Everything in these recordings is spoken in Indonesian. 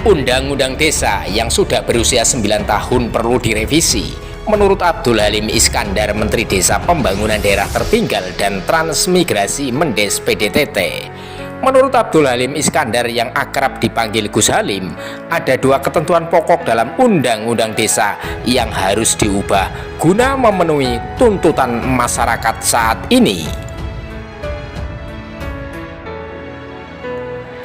Undang-undang desa yang sudah berusia 9 tahun perlu direvisi. Menurut Abdul Halim Iskandar, Menteri Desa Pembangunan Daerah Tertinggal dan Transmigrasi Mendes PDTT. Menurut Abdul Halim Iskandar yang akrab dipanggil Gus Halim, ada dua ketentuan pokok dalam Undang-Undang Desa yang harus diubah guna memenuhi tuntutan masyarakat saat ini.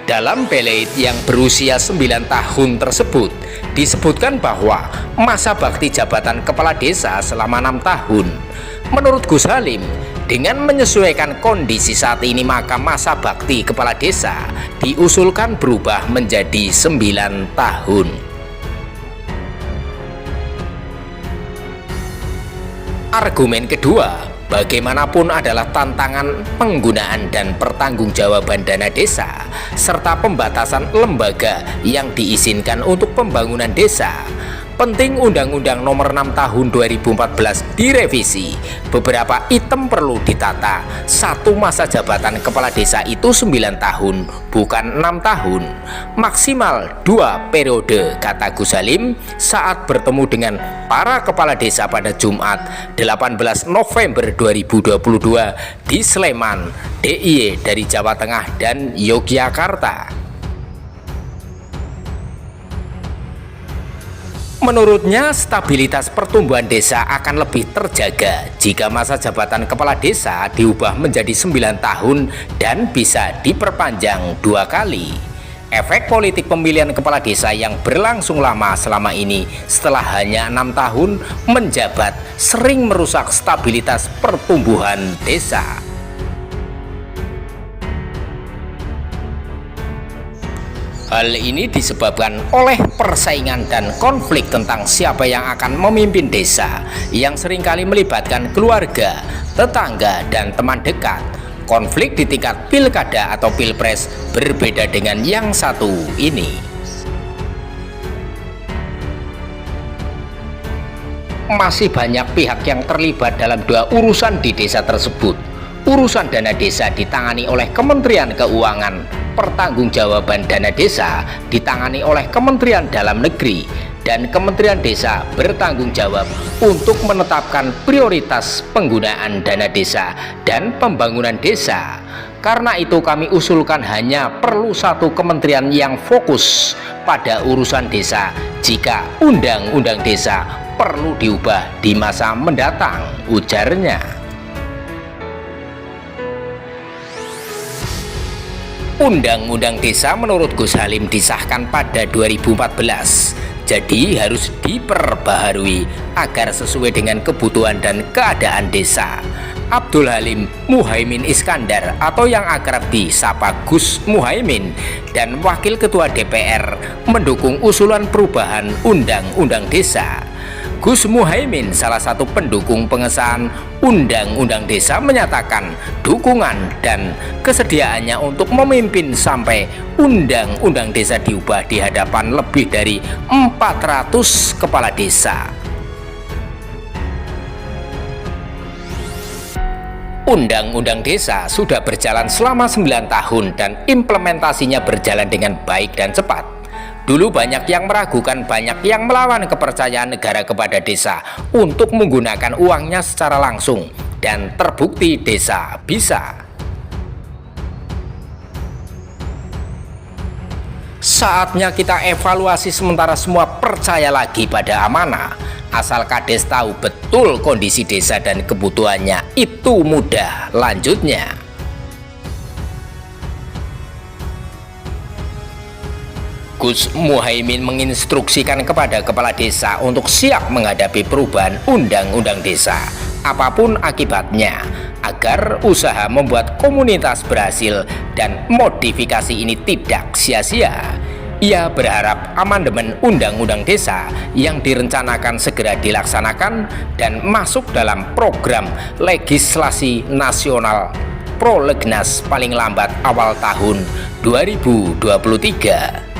Dalam Beleit yang berusia 9 tahun tersebut, disebutkan bahwa masa bakti jabatan kepala desa selama 6 tahun. Menurut Gus Halim, dengan menyesuaikan kondisi saat ini, maka masa bakti kepala desa diusulkan berubah menjadi 9 tahun. Argumen kedua, bagaimanapun adalah tantangan penggunaan dan pertanggungjawaban dana desa serta pembatasan lembaga yang diizinkan untuk pembangunan desa. Penting Undang-Undang Nomor 6 Tahun 2014 direvisi. Beberapa item perlu ditata. Satu, masa jabatan kepala desa itu 9 tahun, bukan 6 tahun. Maksimal 2 periode, kata Gus Halim saat bertemu dengan para kepala desa pada Jumat 18 November 2022 di Sleman, DIY dari Jawa Tengah dan Yogyakarta. Menurutnya, stabilitas pertumbuhan desa akan lebih terjaga jika masa jabatan kepala desa diubah menjadi 9 tahun dan bisa diperpanjang 2 kali. Efek politik pemilihan kepala desa yang berlangsung lama selama ini setelah hanya 6 tahun menjabat sering merusak stabilitas pertumbuhan desa. Hal ini disebabkan oleh persaingan dan konflik tentang siapa yang akan memimpin desa yang seringkali melibatkan keluarga, tetangga, dan teman dekat. Konflik di tingkat pilkada atau pilpres berbeda dengan yang satu ini. Masih banyak pihak yang terlibat dalam dua urusan di desa tersebut. Urusan dana desa ditangani oleh Kementerian Keuangan, pertanggungjawaban dana desa ditangani oleh Kementerian Dalam Negeri, dan Kementerian Desa bertanggung jawab untuk menetapkan prioritas penggunaan dana desa dan pembangunan desa. Karena itu kami usulkan hanya perlu satu kementerian yang fokus pada urusan desa jika Undang-Undang Desa perlu diubah di masa mendatang, ujarnya. Undang-Undang Desa menurut Gus Halim disahkan pada 2014, jadi harus diperbaharui agar sesuai dengan kebutuhan dan keadaan desa. Abdul Halim Muhaimin Iskandar atau yang akrab disapa Gus Muhaimin dan Wakil Ketua DPR mendukung usulan perubahan Undang-Undang Desa. Gus Muhaimin, salah satu pendukung pengesahan Undang-Undang Desa, menyatakan dukungan dan kesediaannya untuk memimpin sampai Undang-Undang Desa diubah di hadapan lebih dari 400 kepala desa. Undang-Undang Desa sudah berjalan selama 9 tahun dan implementasinya berjalan dengan baik dan cepat. Dulu banyak yang meragukan, banyak yang melawan kepercayaan negara kepada desa untuk menggunakan uangnya secara langsung, dan terbukti desa bisa. Saatnya kita evaluasi sementara, semua percaya lagi pada amanah. Asal Kades tahu betul kondisi desa dan kebutuhannya, itu mudah lanjutnya. Gus Muhaimin menginstruksikan kepada kepala desa untuk siap menghadapi perubahan Undang-Undang Desa, apapun akibatnya, agar usaha membuat komunitas berhasil dan modifikasi ini tidak sia-sia. Ia berharap amandemen Undang-Undang Desa yang direncanakan segera dilaksanakan dan masuk dalam program legislasi nasional prolegnas paling lambat awal tahun 2023.